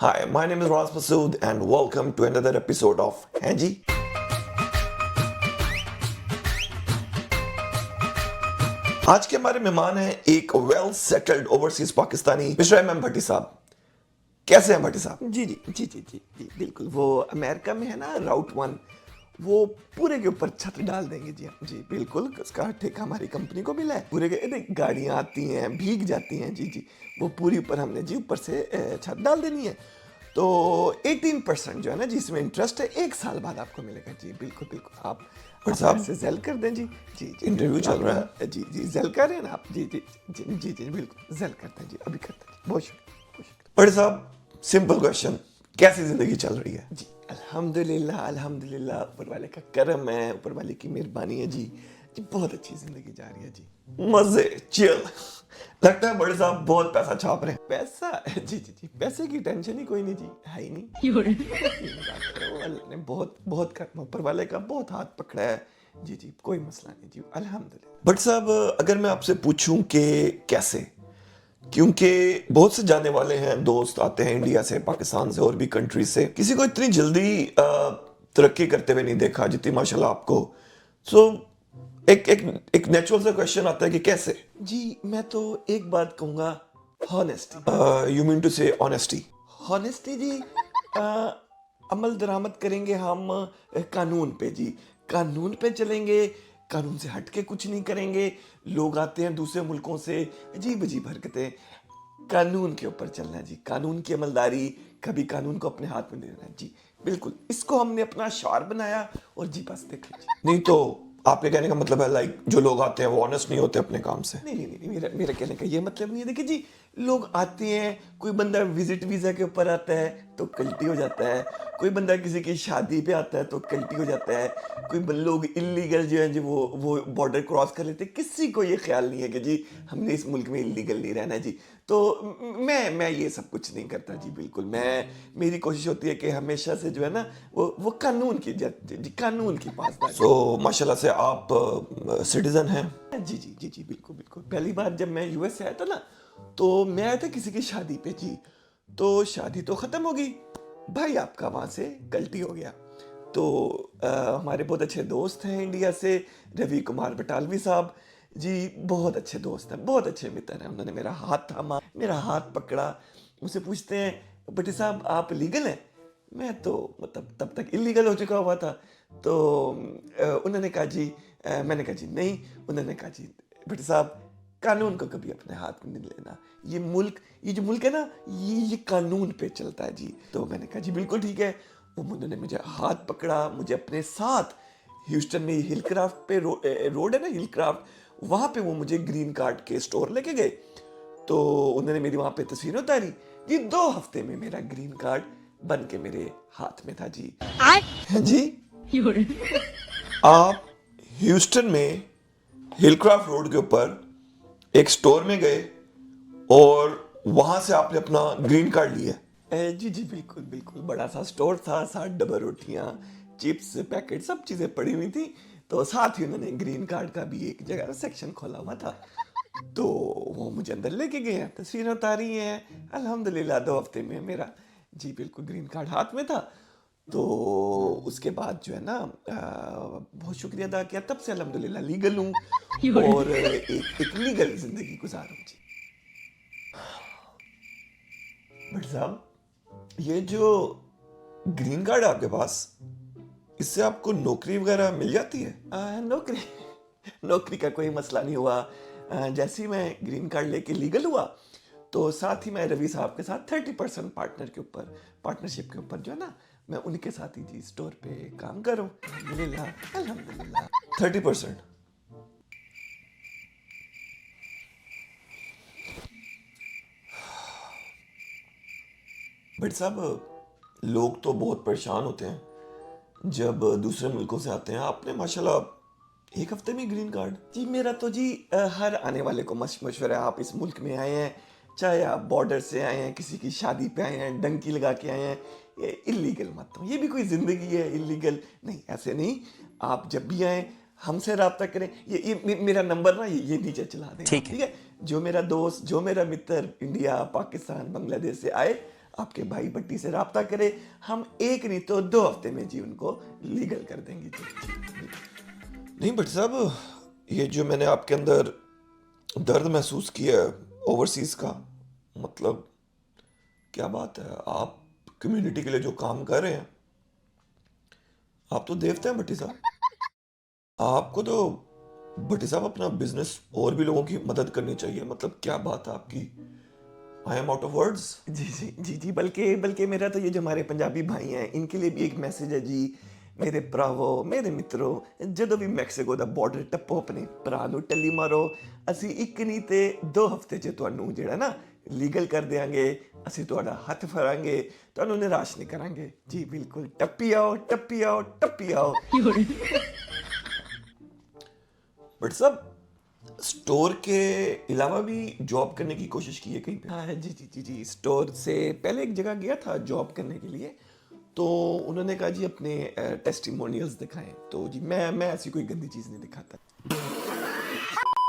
Hi, my name is Ras Masood and welcome to another episode of हैं जी। आज के हमारे मेहमान हैं एक well settled overseas Pakistani mister M Bhatti साहब। कैसे हैं भट्टी साहब? जी जी जी जी जी जी बिल्कुल। वो अमेरिका में है ना राउट वन, वो पूरे के ऊपर छत डाल देंगे जी। जी बिल्कुल, उसका ठेका हमारी कंपनी को मिला है। पूरे के गाड़ियाँ आती हैं, भीग जाती हैं जी जी, वो पूरी ऊपर हमने जी ऊपर से छत डाल देनी है। तो 18% जो है ना जी इसमें इंटरेस्ट है, 1 साल बाद आपको मिलेगा जी। बिल्कुल बिल्कुल, आप साहब से जेल कर दें जी। जी जी इंटरव्यू चल रहा है जी जी, जेल कर रहे हैं ना आप? जी जी जी जी जी बिल्कुल, जेल करते हैं जी, अभी करते हैं। बहुत शुक्रिया, बहुत शुक्रिया। भट्टी साहब, सिंपल क्वेश्चन, कैसी जिंदगी चल रही है? जी अल्हम्दुलिल्लाह अल्हम्दुलिल्लाह, ऊपर वाले का करम है, ऊपर वाले की मेहरबानी है जी। जी बहुत अच्छी जिंदगी जा रही है जी। मजे, चिल। लगता है भट्टी साहब बहुत पैसा छाप रहे हैं। पैसा जी जी जी, पैसे की टेंशन ही कोई नहीं जी, है ही नहीं। अल्लाह ने बहुत बहुत करम, ऊपर वाले का बहुत हाथ पकड़ा है जी जी, कोई मसला नहीं जी, अल्हम्दुलिल्लाह। भट्टी साहब, अगर मैं आपसे पूछूं कि कैसे, क्योंकि बहुत से जाने वाले हैं, दोस्त आते हैं इंडिया से, पाकिस्तान से और भी कंट्री से, किसी को इतनी जल्दी तरक्की करते हुए नहीं देखा जितनी माशाल्लाह आपको। सो एक एक एक नेचुरल सा क्वेश्चन आता है कि कैसे? जी मैं तो एक बात कहूँगा, हॉनेस्टी। यू मीन टू से ऑनेस्टी? हॉनेस्टी जी, अ, अमल दरामद करेंगे हम कानून पे जी, कानून पे चलेंगे, कानून से हट के कुछ नहीं करेंगे। लोग आते हैं दूसरे मुल्कों से, अजीब अजीब हरकतें, कानून के ऊपर चलना है जी, कानून की अमलदारी, कभी कानून को अपने हाथ में ले लेना है जी। बिल्कुल, इसको हमने अपना शार बनाया और जी बस देख लीजिए। नहीं तो आपके कहने का मतलब है लाइक जो लोग आते हैं वो ऑनेस्ट नहीं होते अपने काम से? नहीं नहीं नहीं, मेरा मेरा कहने का ये मतलब नहीं है। देखिए जी, लोग आते हैं, कोई बंदा विजिट वीज़ा के ऊपर आता है तो कल्टी हो जाता है, कोई बंदा किसी की शादी पे आता है तो कल्टी हो जाता है, कोई लोग इलीगल जो है जी वो बॉर्डर क्रॉस कर लेते हैं। किसी को ये ख्याल नहीं है कि जी हमने इस मुल्क में इलीगल नहीं रहना जी। तो मैं ये सब कुछ नहीं करता जी। बिल्कुल, मेरी कोशिश होती है कि हमेशा से जो है ना वो कानून की जी, कानून की पासदारी। सो माशाल्लाह से आप सिटीजन हैं? जी जी जी जी बिल्कुल बिल्कुल। पहली बार जब मैं यूएस से आया था ना, तो मैं आया था किसी की शादी पे जी। तो शादी तो ख़त्म हो गई, भाई आपका वहाँ से गलती हो गया। तो हमारे बहुत अच्छे दोस्त हैं इंडिया से, रवि कुमार बटालवी साहब जी, बहुत अच्छे दोस्त हैं, बहुत अच्छे मित्र हैं। उन्होंने मेरा हाथ थामा, मेरा हाथ पकड़ा, मुझसे पूछते हैं भट्टी साहब आप लीगल हैं? मैं तो मतलब तब तक इलीगल हो चुका हुआ था। तो उन्होंने कहा जी, मैंने कहा जी नहीं। उन्होंने कहा जी भट्टी साहब, कानून को कभी अपने हाथ में नहीं लेना, ये जो मुल्क है ना, ये कानून पे चलता है जी। तो मैंने कहा जी बिल्कुल ठीक है। उन्होंने मुझे हाथ पकड़ा, मुझे अपने साथ ह्यूस्टन में हिलक्राफ्ट पे रोड है ना, हिलक्राफ्ट, वहाँ पे वो मुझे ग्रीन कार्ड के स्टोर लेके गए। तो उन्होंने मेरी वहाँ पे तस्वीरें उतारी जी। 2 हफ्ते में मेरा ग्रीन कार्ड बन के मेरे हाथ में था जी। हैं जी? आप ह्यूस्टन में हिलक्राफ्ट रोड के ऊपर एक स्टोर में गए और वहां से आपने अपना ग्रीन कार्ड लिया? जी जी बिल्कुल बिल्कुल, बड़ा सा स्टोर था, 60 डब्बा रोटियाँ, चिप्स पैकेट, सब चीज़ें पड़ी हुई थी। तो साथ ही उन्होंने ग्रीन कार्ड का भी एक जगह सेक्शन खोला हुआ था। तो वो मुझे अंदर लेके गए हैं, तस्वीरें उतारी हैं। अल्हम्दुलिल्लाह 2 हफ्ते में मेरा जी बिल्कुल ग्रीन कार्ड हाथ में था। तो उसके बाद जो है ना, बहुत शुक्रिया अदा किया, तब से अल्हम्दुलिल्लाह लीगल हूँ और एक लीगल ज़िंदगी गुजार रहा हूँ जी। बट साहब, ये जो ग्रीन कार्ड है आपके पास, इससे आपको नौकरी वगैरह मिल जाती है? नौकरी नौकरी का कोई मसला नहीं हुआ। जैसे ही मैं ग्रीन कार्ड लेके लीगल हुआ, तो साथ ही मैं रवि साहब के साथ 30% पार्टनरशिप के ऊपर जो है ना, मैं उनके साथ ही जी स्टोर पे काम कर रहा हूँ। अल्हम्दुलिल्लाह अल्हम्दुलिल्लाह। 30%? बट साहब, लोग तो बहुत परेशान होते हैं जब दूसरे मुल्कों से आते हैं। आपने माशाल्लाह 1 हफ्ते में ग्रीन कार्ड? जी मेरा तो जी हर आने वाले को मशवरा है, आप इस मुल्क में आए हैं, चाहे आप बॉर्डर से आए हैं, किसी की शादी पे आए हैं, डंकी लगा के आए हैं, ये इलीगल मत हो। ये भी कोई ज़िंदगी है इलीगल नहीं, ऐसे नहीं। आप जब भी आए हमसे रब्ता करें। ये मेरा नंबर ना ये नीचे चला दें, ठीक है? जो मेरा दोस्त, जो मेरा मित्र इंडिया, पाकिस्तान, बांग्लादेश से आए, आपके भाई भट्टी से राब्ता करें, हम एक नहीं तो 2 हफ्ते में जी उनको लीगल कर देंगे जी। नहीं बट साहब, ये जो मैंने आपके अंदर दर्द महसूस किया है ओवरसीज का, मतलब क्या बात है, आप कम्युनिटी के लिए जो काम कर रहे हैं, आप तो देवता हैं भट्टी साहब। आपको तो भट्टी साहब अपना बिजनेस और भी लोगों की मदद करनी चाहिए, मतलब क्या बात है आपकी। I am out of words. जी, बल्कि मेरा तो ये जो हमारे पंजाबी भाई हैं इनके लिए भी एक मैसेज है जी। मेरे भरावो, मेरे मित्रों, ਜਦੋਂ ਵੀ ਮੈਕਸੀਕੋ ਦਾ ਬਾਰਡਰ ਟੱਪੋ ਆਪਣੇ ਭਰਾ ਨੂੰ ਟੱਲੀ ਮਾਰੋ। ਅਸੀਂ ਇੱਕ ਨਹੀਂ ਤੇ 2 ਹਫ਼ਤੇ 'ਚ ਤੁਹਾਨੂੰ ਜਿਹੜਾ ਨਾ ਲੀਗਲ ਕਰ ਦਿਆਂਗੇ। ਅਸੀਂ ਤੁਹਾਡਾ ਹੱਥ ਫੜਾਂਗੇ, ਤੁਹਾਨੂੰ ਨਿਰਾਸ਼ ਨਹੀਂ ਕਰਾਂਗੇ ਜੀ। ਬਿਲਕੁਲ ਟੱਪੀ ਆਓ, ਟੱਪੀ ਆਓ, ਟੱਪੀ ਆਓ। बट साहब स्टोर के अलावा भी जॉब करने की कोशिश की है कहीं पे? हाँ जी, स्टोर से पहले एक जगह गया था जॉब करने के लिए, तो उन्होंने कहा जी अपने टेस्टिमोनियल्स दिखाएं। तो जी मैं ऐसी कोई गंदी चीज़ नहीं दिखाता।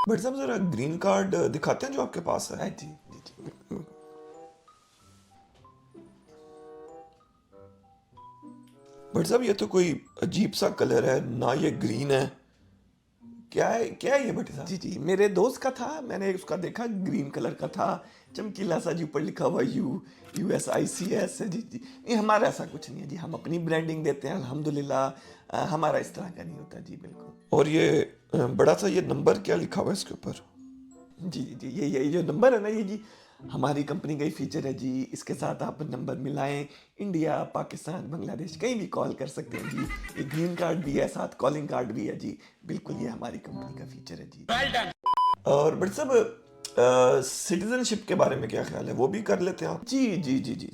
बट साहब जरा ग्रीन कार्ड दिखाते हैं जो आपके पास है। हाँ जी। बट साहब ये तो कोई अजीब सा कलर है ना, ये ग्रीन है, क्या है ये भट्टी साहब? जी, मेरे दोस्त का था, मैंने उसका देखा ग्रीन कलर का था, चमकीला सा जी, ऊपर लिखा हुआ USICS है जी। नहीं हमारा ऐसा कुछ नहीं है जी, हम अपनी ब्रांडिंग देते हैं अल्हम्दुलिल्लाह। हमारा इस तरह का नहीं होता जी, बिल्कुल। और ये बड़ा सा ये नंबर क्या लिखा हुआ है इसके ऊपर? जी, ये जो नंबर है ना ये जी हमारी कंपनी का ही फीचर है जी। इसके साथ आप नंबर मिलाएं, इंडिया, पाकिस्तान, बांग्लादेश कहीं भी कॉल कर सकते हैं जी। ये ग्रीन कार्ड भी है, साथ कॉलिंग कार्ड भी है जी। बिल्कुल ये हमारी कंपनी का फीचर है जी। और बट साहब सिटीजनशिप के बारे में क्या ख्याल है, वो भी कर लेते हैं आप? जी,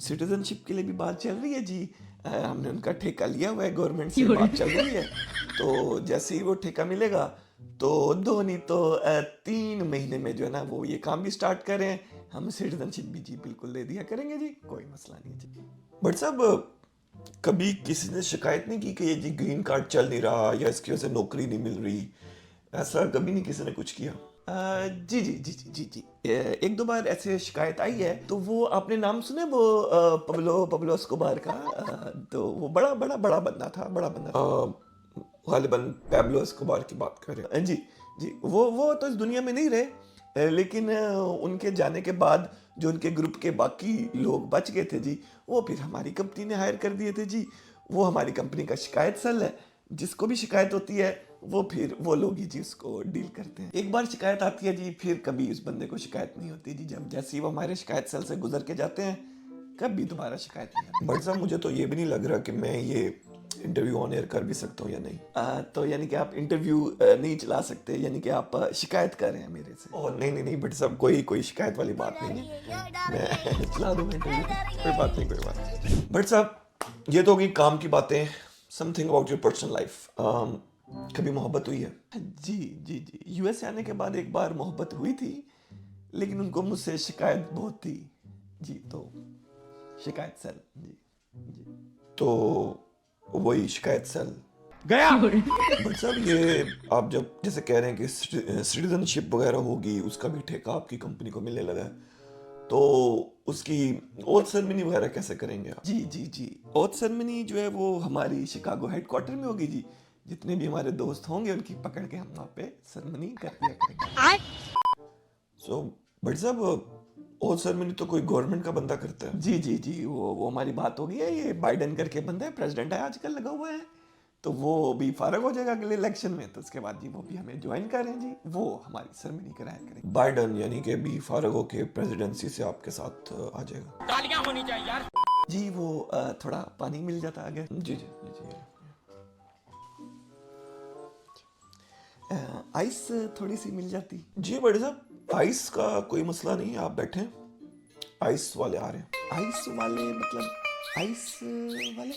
सिटीजनशिप के लिए भी बात चल रही है जी। हमने उनका ठेका लिया हुआ है, गवर्नमेंट से बात चल रही है। तो जैसे ही वो ठेका मिलेगा तो 2 नहीं तो 3 महीने में जो है ना वो ये काम भी स्टार्ट करें, हम सिटीजनशिप भी जी बिल्कुल दे दिया करेंगे जी, कोई मसला नहीं जी। बट साहब कभी किसी ने शिकायत नहीं की कि ये जी ग्रीन कार्ड चल नहीं रहा या इसकी वजह से नौकरी नहीं मिल रही, ऐसा कभी नहीं किसी ने कुछ किया? जी। 1-2 बार ऐसे शिकायत आई है। तो वो आपने नाम सुने वो पब्लो एस्कोबार का? तो वो बड़ा बंदा था, बड़ा बंदा था। गालिबन पैब्लो एस्कोबार की बात कर रहे हैं। जी, वो तो इस दुनिया में नहीं रहे, लेकिन उनके जाने के बाद जो उनके ग्रुप के बाकी लोग बच गए थे जी, वो फिर हमारी कंपनी ने हायर कर दिए थे जी। वो हमारी कंपनी का शिकायत सेल है, जिसको भी शिकायत होती है वो लोग ही जी उसको डील करते हैं। एक बार शिकायत आती है जी, फिर कभी उस बंदे को शिकायत नहीं होती जी। जब जैसे ही वो हमारे शिकायत सेल से गुजर के जाते हैं, कभी दोबारा शिकायत नहीं आती। बट साहब मुझे तो ये भी नहीं लग रहा कि मैं ये इंटरव्यू ऑन एयर कर भी सकता हूँ या नहीं। तो यानी कि आप इंटरव्यू नहीं चला सकते, यानी कि आप शिकायत कर रहे हैं मेरे से? ओह नहीं बट साहब कोई शिकायत वाली बात नहीं है, मैं चला दूंगा इंटरव्यू। कोई बात नहीं। बट साहब ये तो होगी काम की बातें, something about your personal life. कभी मोहब्बत हुई है? जी, यूएस से आने के बाद एक बार मोहब्बत हुई थी, लेकिन उनको मुझसे शिकायत बहुत थी जी, तो शिकायत सेल जी। तो वही शिकायत सेल गया। बट साहब ये आप जब जैसे कह रहे हैं कि सिटीजनशिप वगैरह होगी, उसका भी ठेका आपकी कंपनी को मिलने लगा है, तो उसकी ओथ सेरेमनी वगैरह कैसे करेंगे आप? जी, ओथ सेरेमनी जो है वो हमारी शिकागो हेडक्वार्टर में होगी जी। जितने भी हमारे दोस्त होंगे उनकी पकड़ के हम वहाँ पे सेरेमनी कर दिया करेंगे। सो बट साहब ओथ सेरेमनी तो कोई गवर्नमेंट का बंदा करता है। जी, वो हमारी बात हो गई है। ये बाइडेन करके बंदा है, प्रेसिडेंट है आजकल लगा हुआ है, तो वो भी फारग हो जाएगा अगले इलेक्शन में, तो उसके बाद जी वो भी हमें ज्वाइन करें जी, वो हमारी सेरेमनी कराया करेंगे। बाइडेन यानी कि भी फारग होके प्रेसिडेंसी से आपके साथ आ जाएगा। तालियां होनी चाहिए यार। जी वो थोड़ा पानी मिल जाता आगे। जी। आइस थोड़ी सी मिल जाती जी बड़े साहब, आइस का कोई मसला नहीं है, आप बैठे, आइस वाले आ रहे हैं। आइस वाले मतलब आइस वाले